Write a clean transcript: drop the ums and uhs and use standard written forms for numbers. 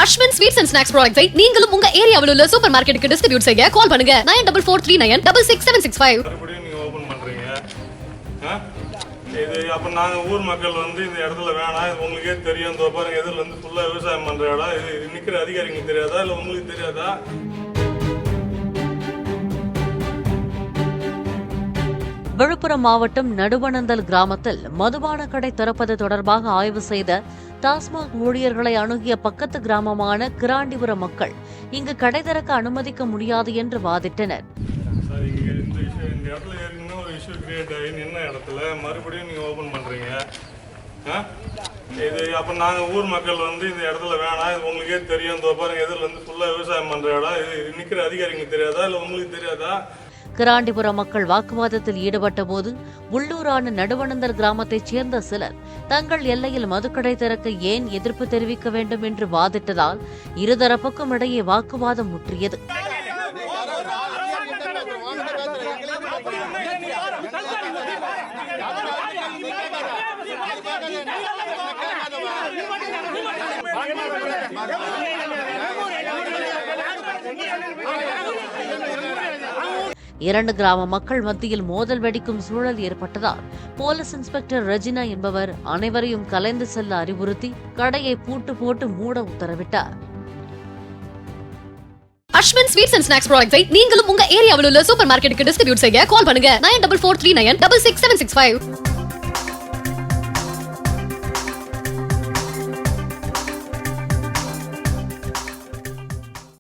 Ashwin Sweets and Snacks products நீங்களும் உங்க ஏரியாவில் உள்ள சூப்பர் மார்க்கெட்டுக்கு டிஸ்ட்ரிபியூட் செய்ய கால் பண்ணுங்க 9443966765. மறுபடியும் நீங்க ஓபன் பண்றீங்க. இது அப்ப நாங்க ஊர் மக்கள் வந்து இந்த இடத்துல வேணாம், இது உங்களுக்கே தெரியும். இந்த பாருங்க எதிரில இருந்து ஃபுல்லா விவசாயம் பண்ற இடம். இது நிக்கிற அதிகாரிங்களுக்கு தெரியாதா இல்ல உங்களுக்கு தெரியாதா? விழுப்புரம் மாவட்டம் நடுவனந்தல் கிராமத்தில் மதுபான கடை திறப்பது தொடர்பாக ஆய்வு செய்த டாஸ்மாக் ஊழியர்களை அணுகிய பக்கத்து கிராமமான கிராண்டிபுரம் மக்கள் இங்கு கடை திறக்க அனுமதிக்க முடியாது என்று வாதிட்டனர். இந்த இடத்துல ஏற்கனவே ஒரு இஷ்யூ கிரியேட் ஆகி நின்ன இடத்துல மறுபடியும் நீங்க ஓபன் பண்றீங்க. இது அப்ப நாங்க ஊர் மக்கள் வந்து இந்த இடத்துல வேணாம், இது உங்களுக்கே தெரியும். இந்த பாருங்க எதிரில இருந்து ஃபுல்லா விவசாயம் பண்ற இடம். இது நிக்கிற அதிகாரிங்களுக்கு தெரியாதா இல்ல உங்களுக்கு தெரியாதா? கிராண்டிபுரம் மக்கள் வாக்குவாதத்தில் ஈடுபட்ட போது உள்ளூரான நடுவனந்தல் கிராமத்தைச் சேர்ந்த சிலர் தங்கள் எல்லையில் மதுக்கடை திறக்க ஏன் எதிர்ப்பு தெரிவிக்க வேண்டும் என்று வாதிட்டதால் இருதரப்புக்கும் இடையே வாக்குவாதம் முற்றியது. இரண்டு கிராம மக்கள் மத்தியில் மோதல் வெடிக்கும் சூழல் ஏற்பட்டதால் போலீஸ் இன்ஸ்பெக்டர் ரெஜினா என்பவர் அனைவரையும் கலைந்து செல்ல அறிவுறுத்தி கடையை பூட்டு போட்டு மூட உத்தரவிட்டார். Ashwin Sweets and Snacks products நீங்களும் உங்க ஏரியாவில் உள்ள சூப்பர் மார்க்கெட்டுக்கு டிஸ்ட்ரிபியூட் செய்ய கால் பண்ணுங்க 9443966765.